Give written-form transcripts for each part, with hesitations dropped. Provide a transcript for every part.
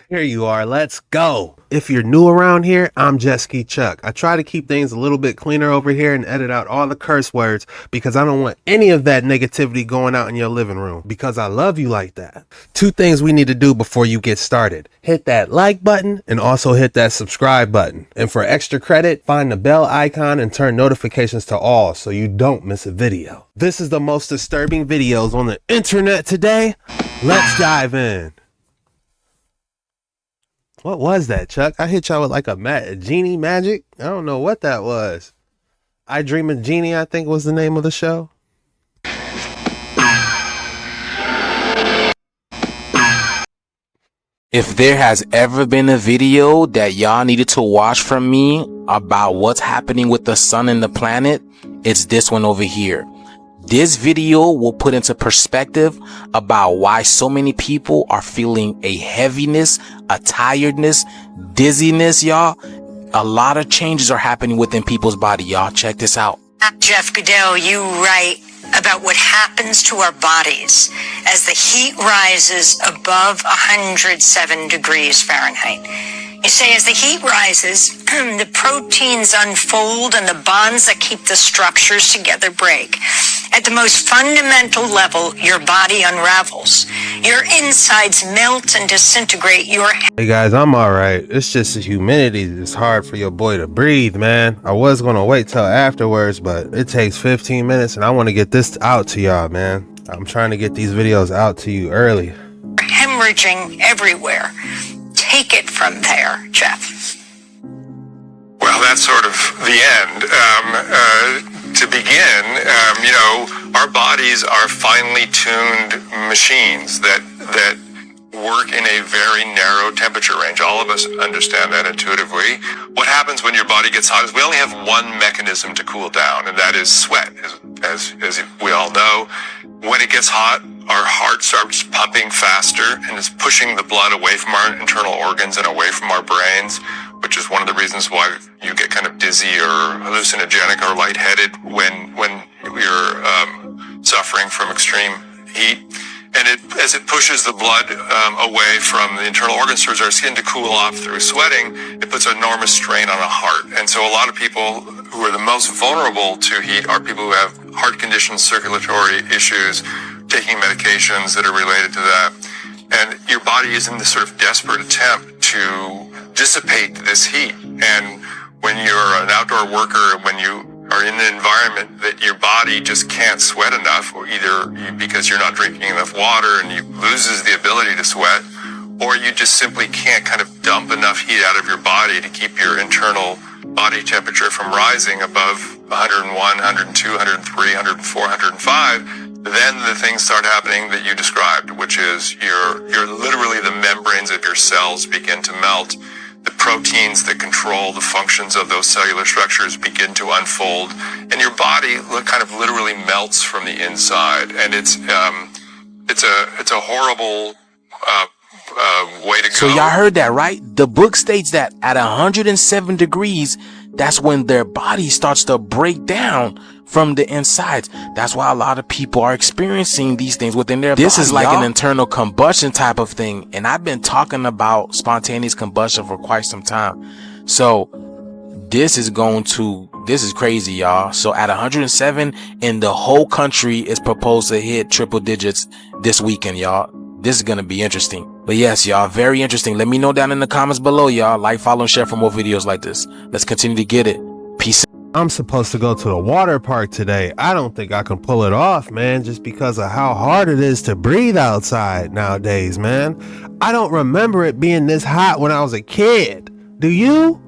Here you are. Let's go. If you're new around here, I'm Jesky Chuck. I try to keep things a little bit cleaner over here and edit out all the curse words because I don't want any of that negativity going out in your living room because I love you like that. Two things we need to do before you get started. Hit that like button and also hit that subscribe button. And for extra credit, find the bell icon and turn notifications to all so you don't miss a video. This is the most disturbing videos on the internet today. Let's dive in. What was that, Chuck? I hit y'all with like a genie magic. I don't know what that was. I Dream of Genie, I think was the name of the show. If there has ever been a video that y'all needed to watch from me about what's happening with the sun and the planet, it's this one over here. This video will put into perspective about why so many people are feeling a heaviness, a tiredness, dizziness, y'all. A lot of changes are happening within people's body, y'all. Check this out. Jeff Goodell, you write about what happens to our bodies as the heat rises above 107 degrees Fahrenheit. You say as the heat rises, the proteins unfold and the bonds that keep the structures together break. At the most fundamental level, your body unravels. Your insides melt and disintegrate. Hey guys, I'm alright. It's just the humidity that's hard for your boy to breathe, man. I was gonna wait till afterwards, but it takes 15 minutes and I want to get this out to y'all, man. I'm trying to get these videos out to you early. Hemorrhaging everywhere. Take it from there, Jeff. Well, that's sort of the end. To begin, our bodies are finely tuned machines that work in a very narrow temperature range. All of us understand that intuitively. What happens when your body gets hot is we only have one mechanism to cool down, and that is sweat, as we all know. When it gets hot, our heart starts pumping faster and is pushing the blood away from our internal organs and away from our brains, which is one of the reasons why you get kind of dizzy or hallucinogenic or lightheaded when you're suffering from extreme heat. And as it pushes the blood away from the internal organs towards our skin to cool off through sweating, it puts enormous strain on the heart. And so a lot of people who are the most vulnerable to heat are people who have heart conditions, circulatory issues, taking medications that are related to that. And your body is in this sort of desperate attempt to dissipate this heat. And when you're an outdoor worker, when you are in an environment that your body just can't sweat enough, or either because you're not drinking enough water and you loses the ability to sweat, or you just simply can't kind of dump enough heat out of your body to keep your internal body temperature from rising above 101, 102, 103, 104, 105, then the things start happening that you described, which is you're literally the membranes of your cells begin to melt. The proteins that control the functions of those cellular structures begin to unfold, and your body kind of literally melts from the inside. And it's a horrible way to go. So y'all heard that, right? The book states that at 107 degrees, that's when their body starts to break down from the insides. That's why a lot of people are experiencing these things within their body. This is like an internal combustion type of thing. And I've been talking about spontaneous combustion for quite some time. So this is crazy, y'all. So at 107, and the whole country is proposed to hit triple digits this weekend, y'all. This is going to be interesting. But yes, y'all, very interesting. Let me know down in the comments below, y'all. Like, follow, and share for more videos like this. Let's continue to get it. Peace. I'm supposed to go to the water park today. I don't think I can pull it off, man, just because of how hard it is to breathe outside nowadays, man. I don't remember it being this hot when I was a kid. Do you?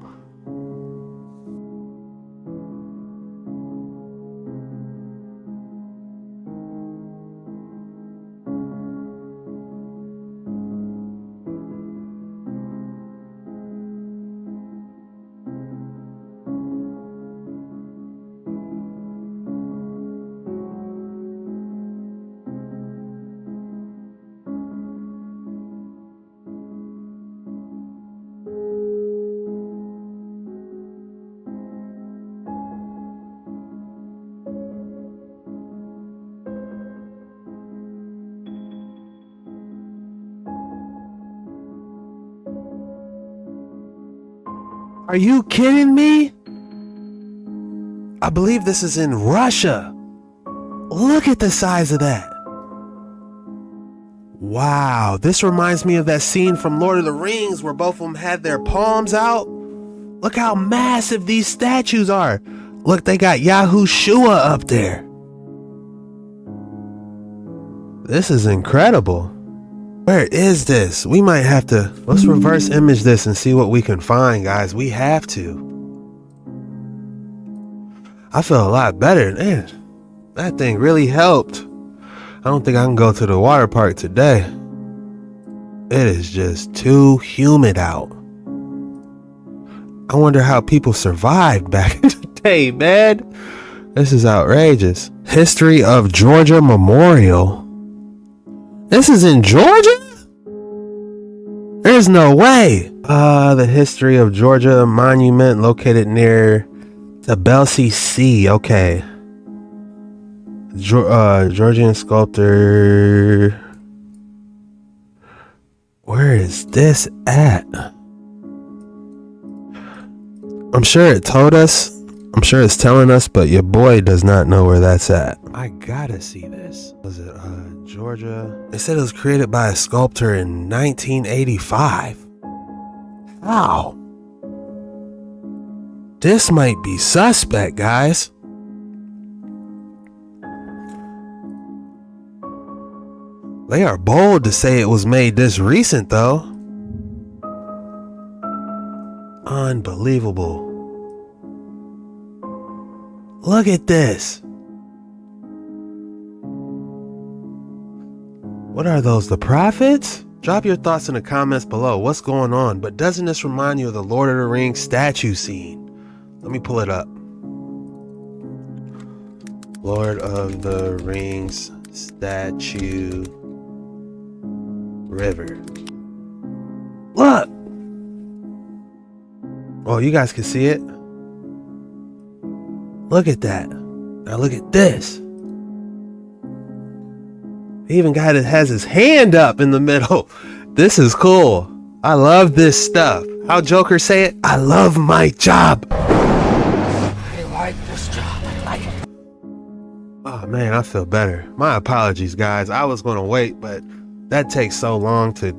Are you kidding me? I believe this is in Russia. Look at the size of that. Wow, this reminds me of that scene from Lord of the Rings where both of them had their palms out. Look how massive these statues are. Look, they got Yahushua up there. This is incredible. Where is this? We might have to, let's reverse image this and see what we can find, guys. We have to. I feel a lot better. Man, that thing really helped. I don't think I can go to the water park today. It is just too humid out. I wonder how people survived back in the day, man. This is outrageous. History of Georgia Memorial. This is in Georgia? There's no way. The history of Georgia monument located near the Belsey Sea. Okay. Georgian sculptor. Where is this at? I'm sure it told us. I'm sure it's telling us, but your boy does not know where that's at. I gotta see this. Was it Georgia? They said it was created by a sculptor in 1985. How? This might be suspect, guys. They are bold to say it was made this recent, though. Unbelievable. Look at this. What are those, the prophets? Drop your thoughts in the comments below. What's going on? But doesn't this remind you of the Lord of the Rings statue scene? Let me pull it up. Lord of the Rings statue river. Look! Oh, you guys can see it. Look at that. Now look at this. He even got it, has his hand up in the middle. This is cool. I love this stuff. How Joker say it? I love my job. I like this job. I like it. Oh man, I feel better. My apologies, guys. I was going to wait, but that takes so long to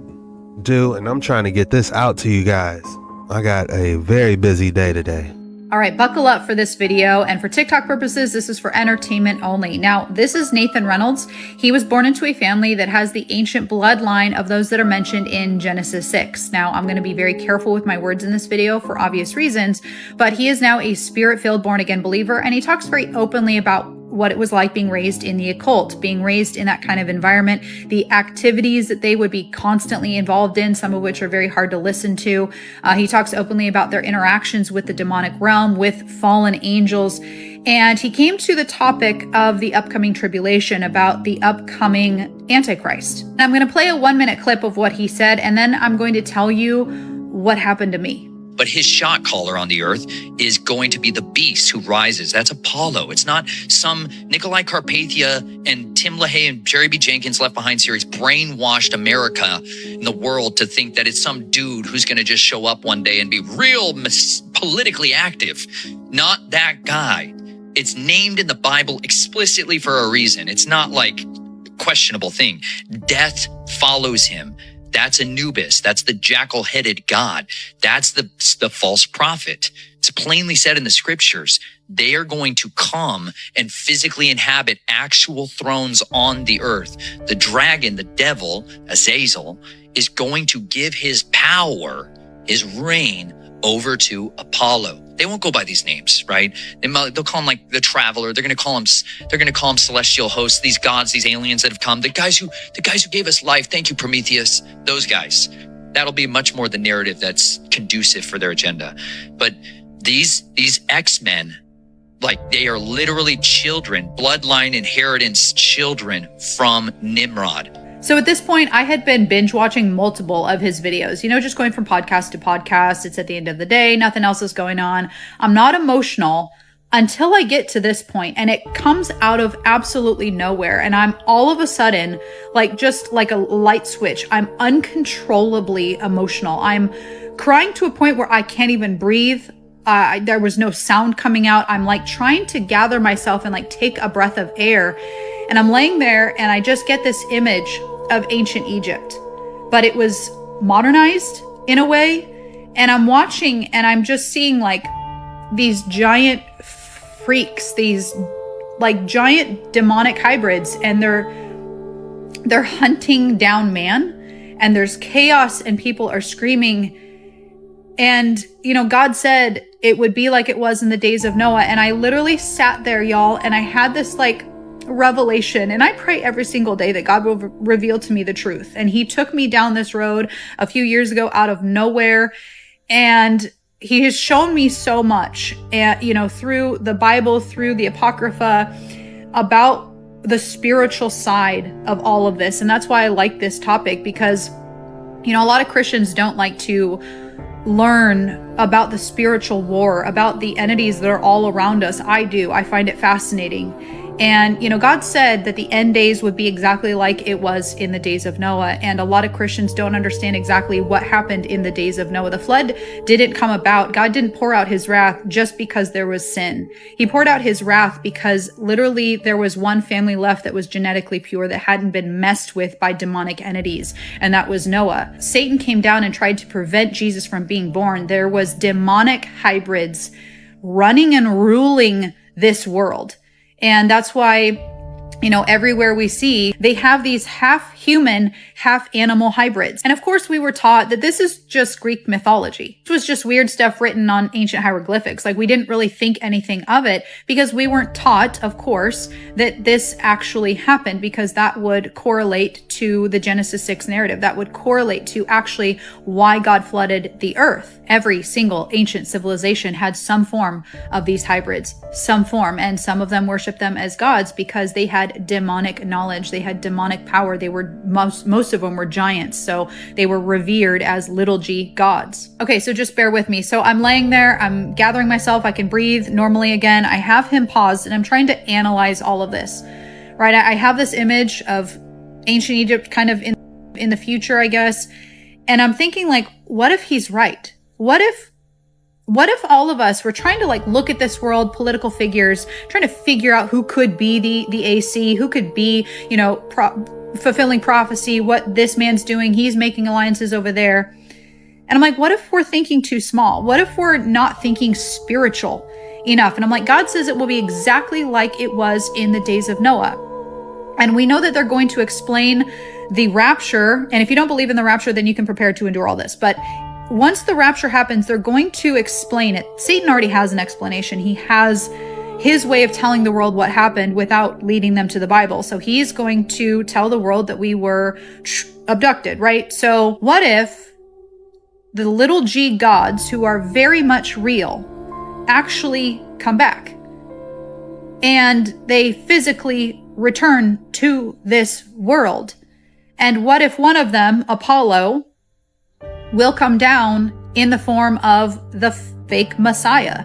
do, and I'm trying to get this out to you guys. I got a very busy day today. All right, buckle up for this video. And for TikTok purposes, this is for entertainment only. Now, this is Nathan Reynolds. He was born into a family that has the ancient bloodline of those that are mentioned in Genesis 6. Now, I'm going to be very careful with my words in this video for obvious reasons, but he is now a spirit-filled born-again believer, and he talks very openly about what it was like being raised in the occult, being raised in that kind of environment, the activities that they would be constantly involved in, some of which are very hard to listen to. He talks openly about their interactions with the demonic realm, with fallen angels. And he came to the topic of the upcoming tribulation, about the upcoming Antichrist. And I'm going to play a 1-minute clip of what he said, and then I'm going to tell you what happened to me. But his shot caller on the earth is going to be the beast who rises. That's Apollo. It's not some Nikolai Carpathia and Tim LaHaye and Jerry B. Jenkins Left Behind series brainwashed America and the world to think that it's some dude who's going to just show up one day and be real politically active. Not that guy. It's named in the Bible explicitly for a reason. It's not like a questionable thing. Death follows him. That's Anubis. That's the jackal-headed god. That's the false prophet. It's plainly said in the scriptures. They are going to come and physically inhabit actual thrones on the earth. The dragon, the devil, Azazel, is going to give his power, his reign, over to Apollo. They won't go by these names, right? They'll call him like the Traveler. They're going to call him celestial hosts. These gods, these aliens that have come. The guys who gave us life. Thank you, Prometheus. Those guys. That'll be much more the narrative that's conducive for their agenda. But these X-Men, like, they are literally children, bloodline inheritance children from Nimrod. So at this point, I had been binge watching multiple of his videos, just going from podcast to podcast. It's at the end of the day, nothing else is going on. I'm not emotional. until I get to this point, and it comes out of absolutely nowhere. And I'm all of a sudden, like just like a light switch, I'm uncontrollably emotional. I'm crying to a point where I can't even breathe. There was no sound coming out. I'm like trying to gather myself and like take a breath of air. And I'm laying there and I just get this image of ancient Egypt, but it was modernized in a way. And I'm watching and I'm just seeing like these giant freaks, these like giant demonic hybrids, and they're hunting down man, and there's chaos and people are screaming. And, you know, God said it would be like it was in the days of Noah. And I literally sat there, y'all, and I had this like revelation. And I pray every single day that God will reveal to me the truth. And he took me down this road a few years ago out of nowhere. And he has shown me so much, you know, through the Bible, through the Apocrypha, about the spiritual side of all of this. And that's why I like this topic, because, you know, a lot of Christians don't like to learn about the spiritual war, about the entities that are all around us. I do. I find it fascinating. And, you know, God said that the end days would be exactly like it was in the days of Noah. And a lot of Christians don't understand exactly what happened in the days of Noah. The flood didn't come about. God didn't pour out his wrath just because there was sin. He poured out his wrath because literally there was one family left that was genetically pure, that hadn't been messed with by demonic entities. And that was Noah. Satan came down and tried to prevent Jesus from being born. There was demonic hybrids running and ruling this world. And that's why, you know, everywhere we see, they have these half human, half animal hybrids. And of course, we were taught that this is just Greek mythology. It was just weird stuff written on ancient hieroglyphics. Like, we didn't really think anything of it because we weren't taught, of course, that this actually happened, because that would correlate to the Genesis 6 narrative. That would correlate to actually why God flooded the earth. Every single ancient civilization had some form of these hybrids, some form, and some of them worshiped them as gods because they had demonic knowledge. They had demonic power. They were most of them were giants, so they were revered as little g gods. Okay, so just bear with me. So I'm laying there, I'm gathering myself, I can breathe normally again. I have him paused and I'm trying to analyze all of this, right? I have this image of ancient Egypt kind of in the future, I guess. And I'm thinking, like, what if he's right? What if all of us were trying to like look at this world, political figures, trying to figure out who could be the AC, who could be, you know, fulfilling prophecy, what this man's doing, he's making alliances over there. And I'm like, what if we're thinking too small? What if we're not thinking spiritual enough? And I'm like, God says it will be exactly like it was in the days of Noah. And we know that they're going to explain the rapture. And if you don't believe in the rapture, then you can prepare to endure all this. But once the rapture happens, they're going to explain it. Satan already has an explanation. He has his way of telling the world what happened without leading them to the Bible. So he's going to tell the world that we were abducted, right? So what if the little g gods, who are very much real, actually come back and they physically return to this world? And what if one of them, Apollo, will come down in the form of the fake Messiah?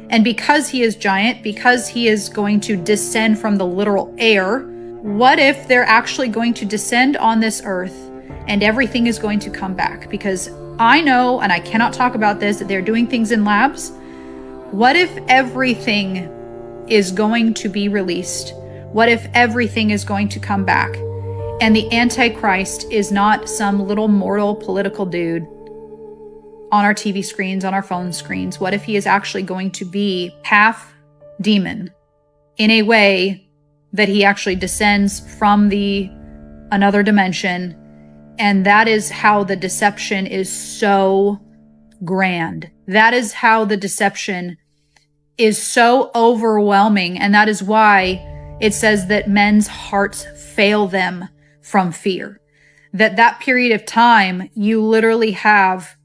And because he is giant, because he is going to descend from the literal air, what if they're actually going to descend on this earth and everything is going to come back? Because I know, and I cannot talk about this, that they're doing things in labs. What if everything is going to be released? What if everything is going to come back? And the Antichrist is not some little mortal political dude on our TV screens, on our phone screens. What if he is actually going to be half demon in a way that he actually descends from another dimension? And that is how the deception is so grand. That is how the deception is so overwhelming. And that is why it says that men's hearts fail them from fear. That period of time, you literally have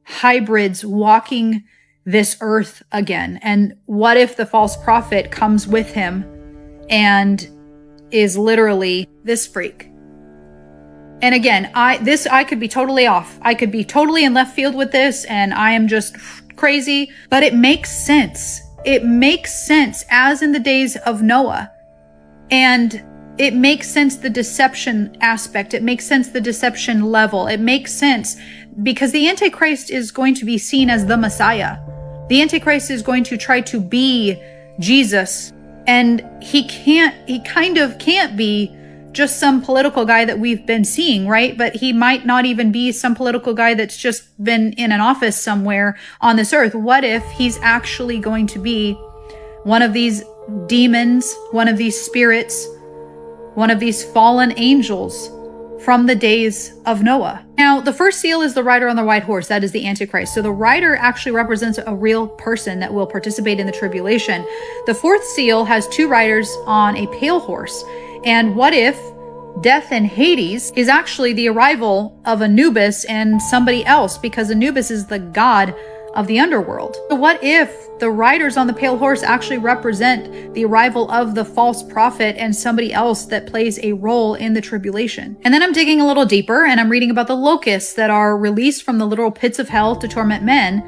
hybrids walking this earth again. And what if the false prophet comes with him and is literally this freak? And again, I could be totally off. I could be totally in left field with this, and I am just crazy, but it makes sense. it makes sense, as in the days of Noah. And it makes sense, the deception aspect. It makes sense, the deception level. It makes sense because the Antichrist is going to be seen as the Messiah. The Antichrist is going to try to be Jesus. And he kind of can't be just some political guy that we've been seeing, right? But he might not even be some political guy that's just been in an office somewhere on this earth. What if he's actually going to be one of these demons, one of these spirits, one of these fallen angels from the days of Noah? Now, the first seal is the rider on the white horse. That is the Antichrist. So the rider actually represents a real person that will participate in the tribulation. The fourth seal has two riders on a pale horse. And what if death and Hades is actually the arrival of Anubis and somebody else, because Anubis is the god of the underworld? So what if the riders on the pale horse actually represent the arrival of the false prophet and somebody else that plays a role in the tribulation? And then I'm digging a little deeper and I'm reading about the locusts that are released from the literal pits of hell to torment men.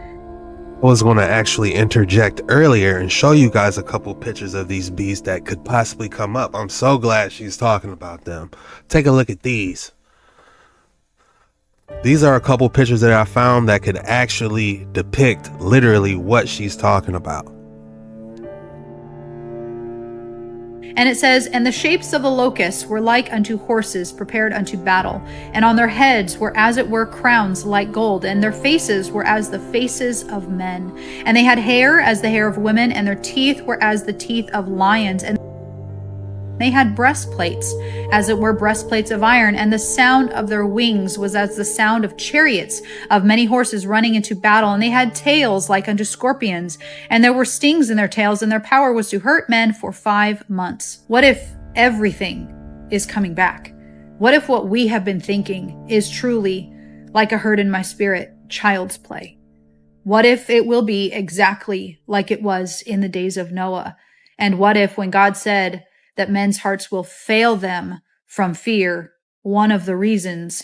I was going to actually interject earlier and show you guys a couple pictures of these beasts that could possibly come up. I'm so glad she's talking about them. Take a look at these. These are a couple pictures that I found that could actually depict literally what she's talking about. And it says, and the shapes of the locusts were like unto horses prepared unto battle, and on their heads were as it were crowns like gold, and their faces were as the faces of men. And they had hair as the hair of women, and their teeth were as the teeth of lions, and they had breastplates, as it were breastplates of iron, and the sound of their wings was as the sound of chariots of many horses running into battle. And they had tails like unto scorpions, and there were stings in their tails, and their power was to hurt men for 5 months. What if everything is coming back? What if what we have been thinking is truly, like I heard in my spirit, child's play? What if it will be exactly like it was in the days of Noah? And what if when God said that men's hearts will fail them from fear, one of the reasons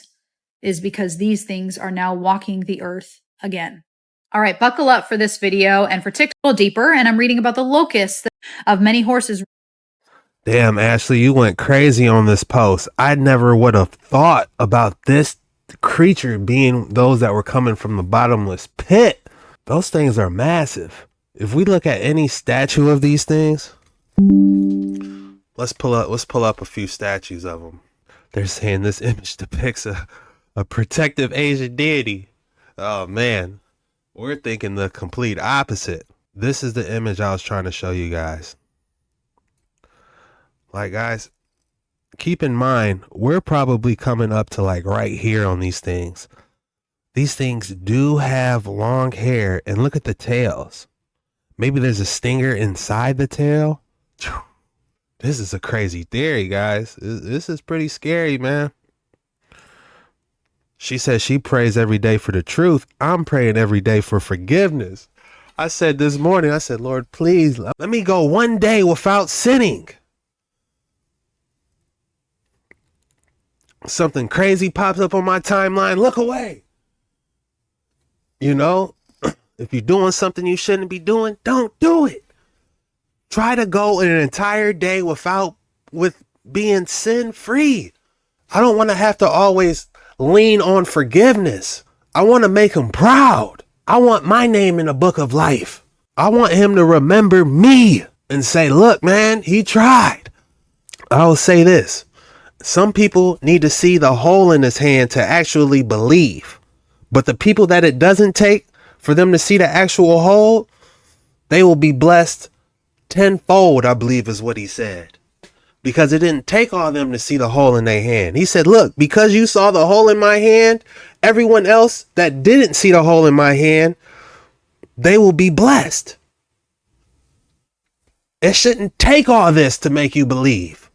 is because these things are now walking the earth again? All right, buckle up for this video and for TikTok a little deeper, and I'm reading about the locusts of many horses. Damn, Ashley, you went crazy on this post. I never would have thought about this creature being those that were coming from the bottomless pit. Those things are massive. If we look at any statue of these things, let's pull up a few statues of them. They're saying this image depicts a protective Asian deity. Oh man, we're thinking the complete opposite. This is the image I was trying to show you guys. Like, guys, keep in mind, we're probably coming up to like right here on these things. These things do have long hair, and look at the tails. Maybe there's a stinger inside the tail. This is a crazy theory, guys. This is pretty scary, man. She says she prays every day for the truth. I'm praying every day for forgiveness. I said this morning, I said, Lord, please let me go one day without sinning. Something crazy pops up on my timeline. Look away. You know, if you're doing something you shouldn't be doing, don't do it. Try to go an entire day with being sin free. I don't want to have to always lean on forgiveness. I want to make him proud. I want my name in the book of life. I want him to remember me and say, look, man, he tried. I'll say this. Some people need to see the hole in his hand to actually believe. But the people that it doesn't take for them to see the actual hole, they will be blessed tenfold, I believe is what he said. Because it didn't take all of them to see the hole in their hand. He said, look, because you saw the hole in my hand, everyone else that didn't see the hole in my hand, they will be blessed. It shouldn't take all this to make you believe.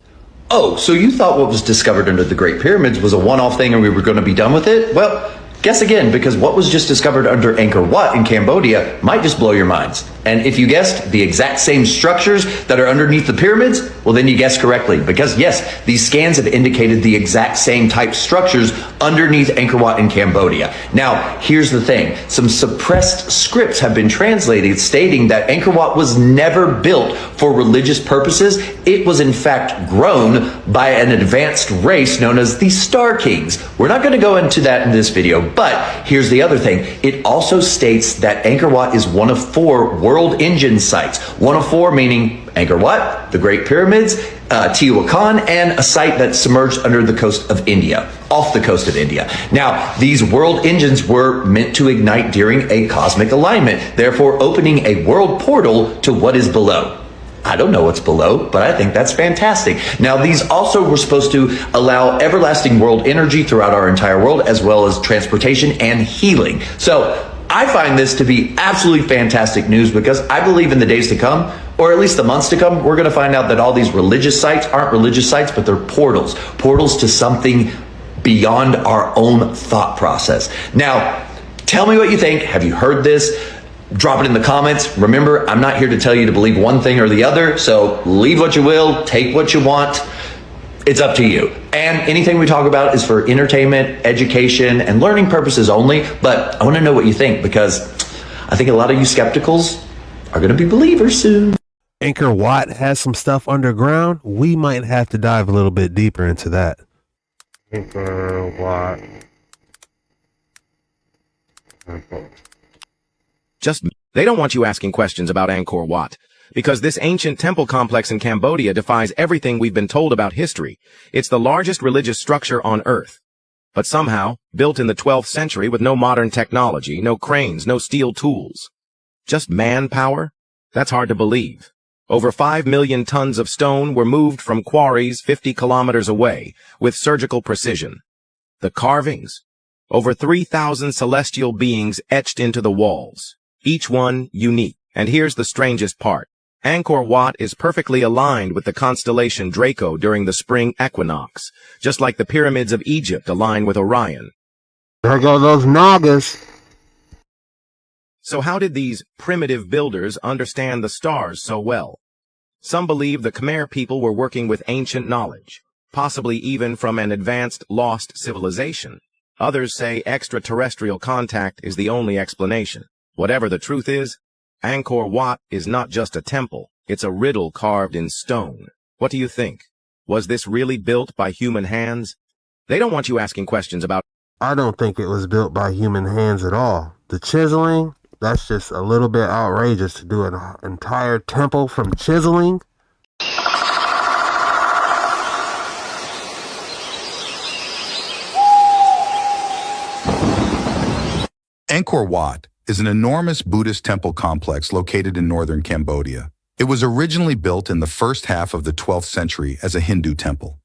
Oh, so you thought what was discovered under the Great Pyramids was a one-off thing and we were going to be done with it? Well, Guess again, because what was just discovered under Angkor Wat in Cambodia might just blow your minds. And if you guessed the exact same structures that are underneath the pyramids, well, then you guessed correctly. Because yes, these scans have indicated the exact same type structures underneath Angkor Wat in Cambodia. Now, here's the thing. Some suppressed scripts have been translated stating that Angkor Wat was never built for religious purposes. It was in fact grown by an advanced race known as the Star Kings. We're not going to go into that in this video, but here's the other thing. It also states that Angkor Wat is one of 4 world engine sites. One of 4 meaning Angkor Wat, the Great Pyramids, Teotihuacan, and a site that's submerged under the coast of India, off the coast of India. Now, these world engines were meant to ignite during a cosmic alignment, therefore opening a world portal to what is below. I don't know what's below, but I think that's fantastic. Now, these also were supposed to allow everlasting world energy throughout our entire world, as well as transportation and healing. So I find this to be absolutely fantastic news, because I believe in the days to come, or at least the months to come, we're going to find out that all these religious sites aren't religious sites, but they're portals to something beyond our own thought process. Now, tell me what you think. Have you heard this? Drop it in the comments. Remember, I'm not here to tell you to believe one thing or the other, so leave what you will, take what you want. It's up to you. And anything we talk about is for entertainment, education, and learning purposes only. But I want to know what you think, because I think a lot of you skepticals are going to be believers soon. Angkor Wat has some stuff underground. We might have to dive a little bit deeper into that. Angkor Wat. They don't want you asking questions about Angkor Wat, because this ancient temple complex in Cambodia defies everything we've been told about history. It's the largest religious structure on Earth. But somehow, built in the 12th century with no modern technology, no cranes, no steel tools. Just manpower? That's hard to believe. Over 5 million tons of stone were moved from quarries 50 kilometers away with surgical precision. The carvings? Over 3,000 celestial beings etched into the walls. Each one unique. And here's the strangest part. Angkor Wat is perfectly aligned with the constellation Draco during the spring equinox, just like the pyramids of Egypt align with Orion. There go those Nagas. So how did these primitive builders understand the stars so well? Some believe the Khmer people were working with ancient knowledge, possibly even from an advanced lost civilization. Others say extraterrestrial contact is the only explanation. Whatever the truth is, Angkor Wat is not just a temple, it's a riddle carved in stone. What do you think? Was this really built by human hands? They don't want you asking questions about... I don't think it was built by human hands at all. The chiseling, that's just a little bit outrageous to do an entire temple from chiseling. Angkor Wat is an enormous Buddhist temple complex located in northern Cambodia. It was originally built in the first half of the 12th century as a Hindu temple.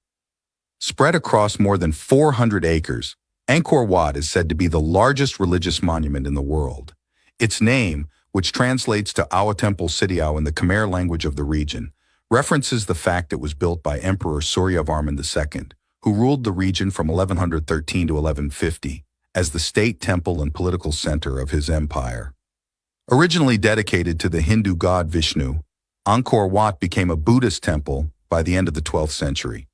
Spread across more than 400 acres, Angkor Wat is said to be the largest religious monument in the world. Its name, which translates to Awa Temple Sitiao in the Khmer language of the region, references the fact it was built by Emperor Suryavarman II, who ruled the region from 1113 to 1150. As the state temple and political center of his empire. Originally dedicated to the Hindu god Vishnu, Angkor Wat became a Buddhist temple by the end of the 12th century.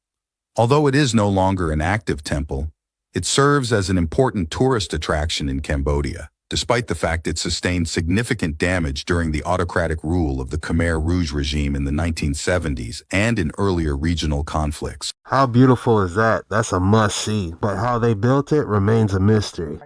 Although it is no longer an active temple, it serves as an important tourist attraction in Cambodia, despite the fact it sustained significant damage during the autocratic rule of the Khmer Rouge regime in the 1970s and in earlier regional conflicts. How beautiful is that? That's a must-see. But how they built it remains a mystery.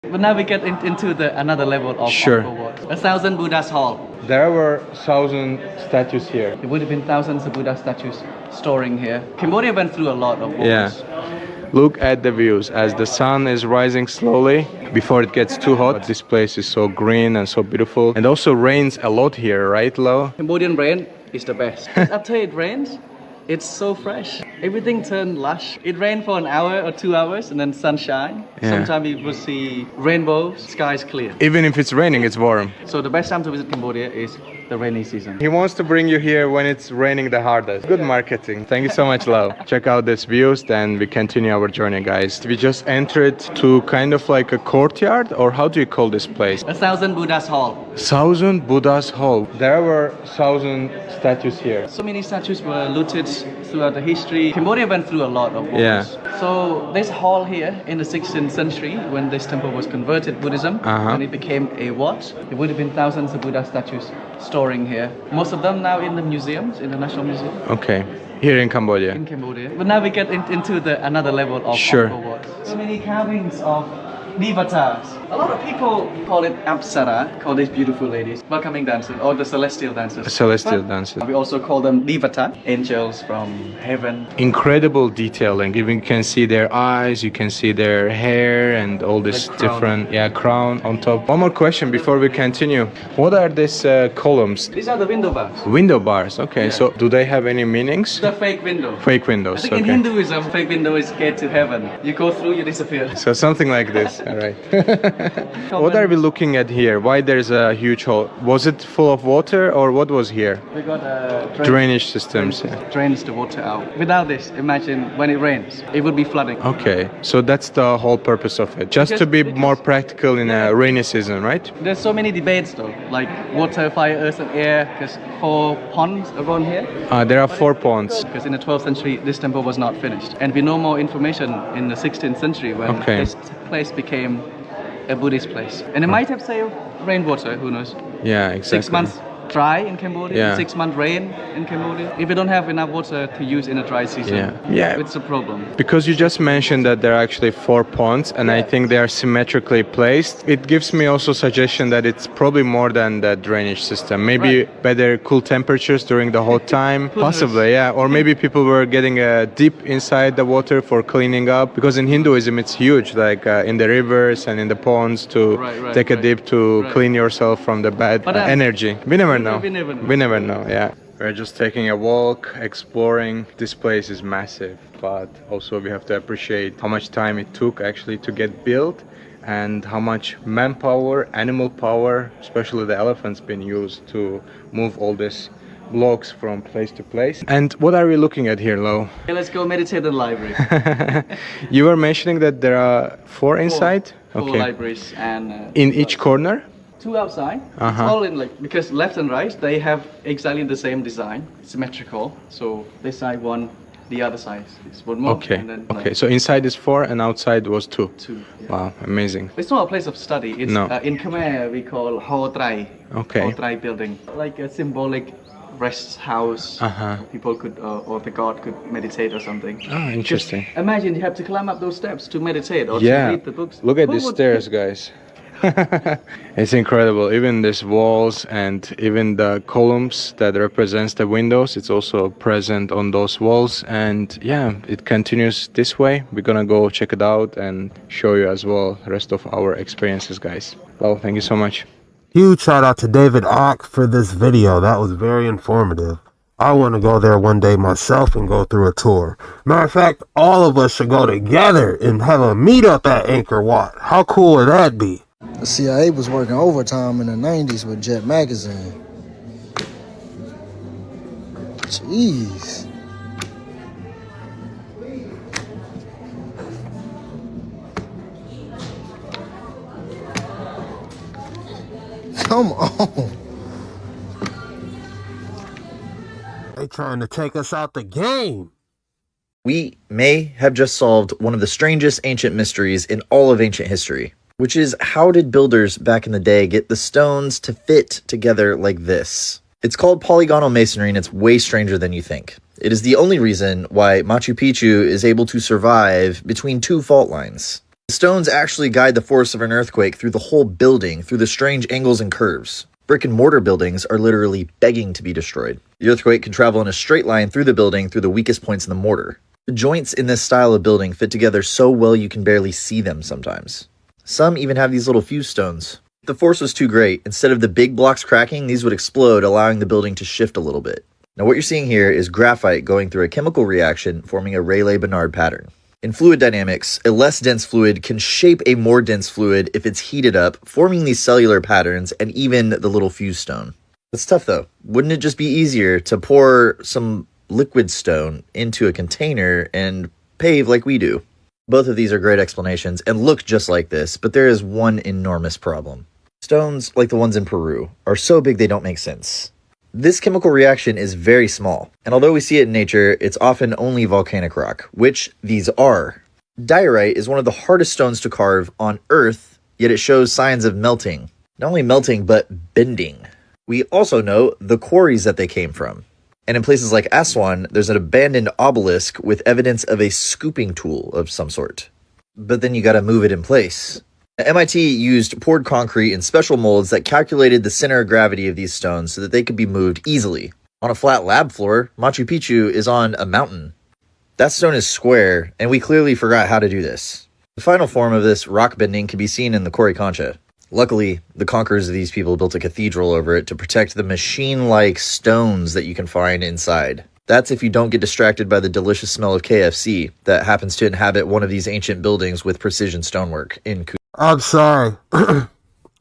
But now we get into another level of Angkor Wat. 1,000 Buddha's hall. There were 1,000 statues here. There would have been thousands of Buddha statues storing here. Cambodia went through a lot of wars. Yeah. Look at the views. As the sun is rising slowly, before it gets too hot. This place is so green and so beautiful. And also rains a lot here, right, Lo? Cambodian rain is the best. After it rains, it's so fresh. Everything turned lush. It rained for an hour or 2 hours and then sunshine. Yeah. Sometimes you will see rainbows, skies clear. Even if it's raining, it's warm. So the best time to visit Cambodia is the rainy season. He wants to bring you here when it's raining the hardest. Good marketing. Thank you so much, Lau. Check out these views, then we continue our journey, guys. We just entered to kind of like a courtyard, or how do you call this place? 1,000 Buddha's Hall. 1,000 Buddha's Hall. There were 1,000 statues here. So many statues were looted throughout the history. Cambodia went through a lot of wars. Yeah. So this hall here in the 16th century, when this temple was converted Buddhism, when it became a wat, there would have been thousands of Buddha statues storing here. Most of them now in the museums, in the National Museum. Okay. Here in Cambodia. In Cambodia. But now we get into the another level of Angkor Wat. So many carvings of Devatas. A lot of people call it Apsara, call these beautiful ladies, welcoming dancers, or the celestial dancers. Celestial dancers. We also call them Devata, angels from heaven. Incredible detailing. Even you can see their eyes, you can see their hair and all this different, crown on top. One more question before we continue. What are these columns? These are the window bars. Window bars, okay. So do they have any meanings? The fake window. Fake windows, I think in Hinduism, fake window is gate to heaven. You go through, you disappear. So something like this, all right. What are we looking at here? Why there's a huge hole? Was it full of water or what was here? We got drainage systems. Drains the water out. Without this, imagine when it rains, it would be flooding. Okay, so that's the whole purpose of it. Just to be more practical in a rainy season, right? There's so many debates though, like water, fire, earth and air, because 4 ponds around here. There are 4 ponds. Because in the 12th century, this temple was not finished. And we know more information in the 16th century when this place became a Buddhist place. And it might have saved rainwater, who knows? Yeah, exactly. 6 months dry in Cambodia, 6 months rain in Cambodia. If you don't have enough water to use in a dry season, it's a problem. Because you just mentioned that there are actually 4 ponds and I think they are symmetrically placed. It gives me also suggestion that it's probably more than the drainage system. Maybe better cool temperatures during the whole time. Possibly, yeah. Or maybe people were getting deep inside the water for cleaning up. Because in Hinduism it's huge, like in the rivers and in the ponds to take a dip to clean yourself from the bad energy. We never know. We never know, yeah. We're just taking a walk, exploring. This place is massive, but also we have to appreciate how much time it took actually to get built and how much manpower, animal power, especially the elephants, been used to move all these blocks from place to place. And what are we looking at here, Lo? Okay, let's go meditate in the library. You were mentioning that there are 4 inside? 4 libraries and in each corner? 2 outside. It's all in because left and right they have exactly the same design, symmetrical. So this side 1, the other side is 1 more. Okay. And then, okay. So inside is 4 and outside was 2. 2. Yeah. Wow, amazing. It's not a place of study. It's in Khmer we call Ho Trai. Okay. Ho Trai building, like a symbolic rest house. People could or the god could meditate or something. Ah, interesting. Just imagine you have to climb up those steps to meditate or to read the books. Look at these stairs, guys. It's incredible. Even these walls and even the columns that represents the windows, it's also present on those walls. And yeah, it continues this way. We're gonna go check it out and show you as well the rest of our experiences, guys. Well, thank you so much. Huge shout out to David Ock for this video. That was very informative. I want to go there one day myself and go through a tour. Matter of fact, all of us should go together and have a meetup at Angkor Wat. How cool would that be? The CIA was working overtime in the 90s with Jet Magazine. Jeez. Come on. They trying to take us out the game. We may have just solved one of the strangest ancient mysteries in all of ancient history, which is how did builders back in the day get the stones to fit together like this? It's called polygonal masonry and it's way stranger than you think. It is the only reason why Machu Picchu is able to survive between 2 fault lines. The stones actually guide the force of an earthquake through the whole building, through the strange angles and curves. Brick and mortar buildings are literally begging to be destroyed. The earthquake can travel in a straight line through the building through the weakest points in the mortar. The joints in this style of building fit together so well you can barely see them sometimes. Some even have these little fuse stones. If the force was too great, instead of the big blocks cracking, these would explode, allowing the building to shift a little bit. Now what you're seeing here is graphite going through a chemical reaction, forming a Rayleigh-Benard pattern. In fluid dynamics, a less dense fluid can shape a more dense fluid if it's heated up, forming these cellular patterns and even the little fuse stone. That's tough though. Wouldn't it just be easier to pour some liquid stone into a container and pave like we do? Both of these are great explanations and look just like this, but there is one enormous problem. Stones, like the ones in Peru, are so big they don't make sense. This chemical reaction is very small, and although we see it in nature, it's often only volcanic rock, which these are. Diorite is one of the hardest stones to carve on Earth, yet it shows signs of melting. Not only melting, but bending. We also know the quarries that they came from. And in places like Aswan, there's an abandoned obelisk with evidence of a scooping tool of some sort. But then you gotta move it in place. MIT used poured concrete in special molds that calculated the center of gravity of these stones so that they could be moved easily. On a flat lab floor, Machu Picchu is on a mountain. That stone is square, and we clearly forgot how to do this. The final form of this rock bending can be seen in the Coricancha. Luckily, the conquerors of these people built a cathedral over it to protect the machine-like stones that you can find inside. That's if you don't get distracted by the delicious smell of KFC that happens to inhabit one of these ancient buildings with precision stonework in Cusco. I'm sorry.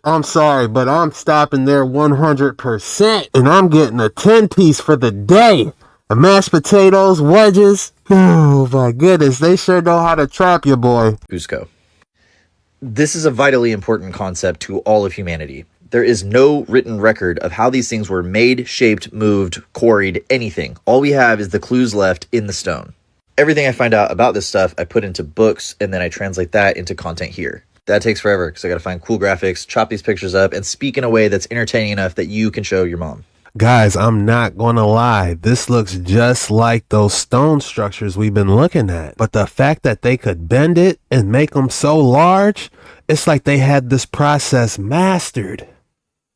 I'm sorry, but I'm stopping there 100%. And I'm getting a 10-piece for the day. The mashed potatoes, wedges. Oh my goodness, they sure know how to trap you, boy. Cusco. This is a vitally important concept to all of humanity. There is no written record of how these things were made, shaped, moved, quarried, anything. All we have is the clues left in the stone. Everything I find out about this stuff, I put into books, and then I translate that into content here. That takes forever, because I gotta find cool graphics, chop these pictures up, and speak in a way that's entertaining enough that you can show your mom. Guys, I'm not gonna lie. This looks just like those stone structures we've been looking at. But the fact that they could bend it and make them so large, it's like they had this process mastered.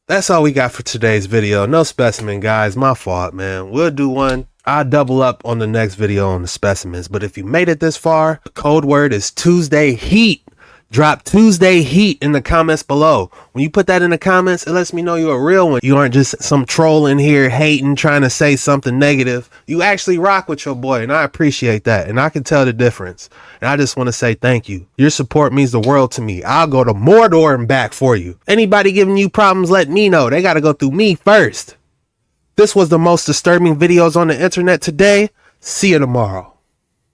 That's all we got for today's video. No specimen, guys. My fault, man. We'll do one. I'll double up on the next video on the specimens. But if you made it this far, the code word is Tuesday Heat. Drop Tuesday Heat in the comments below. When you put that in the comments, it lets me know you're a real one. You aren't just some troll in here hating, trying to say something negative. You actually rock with your boy, and I appreciate that. And I can tell the difference. And I just want to say thank you. Your support means the world to me. I'll go to Mordor and back for you. Anybody giving you problems, let me know. They got to go through me first. This was the most disturbing videos on the internet today. See you tomorrow.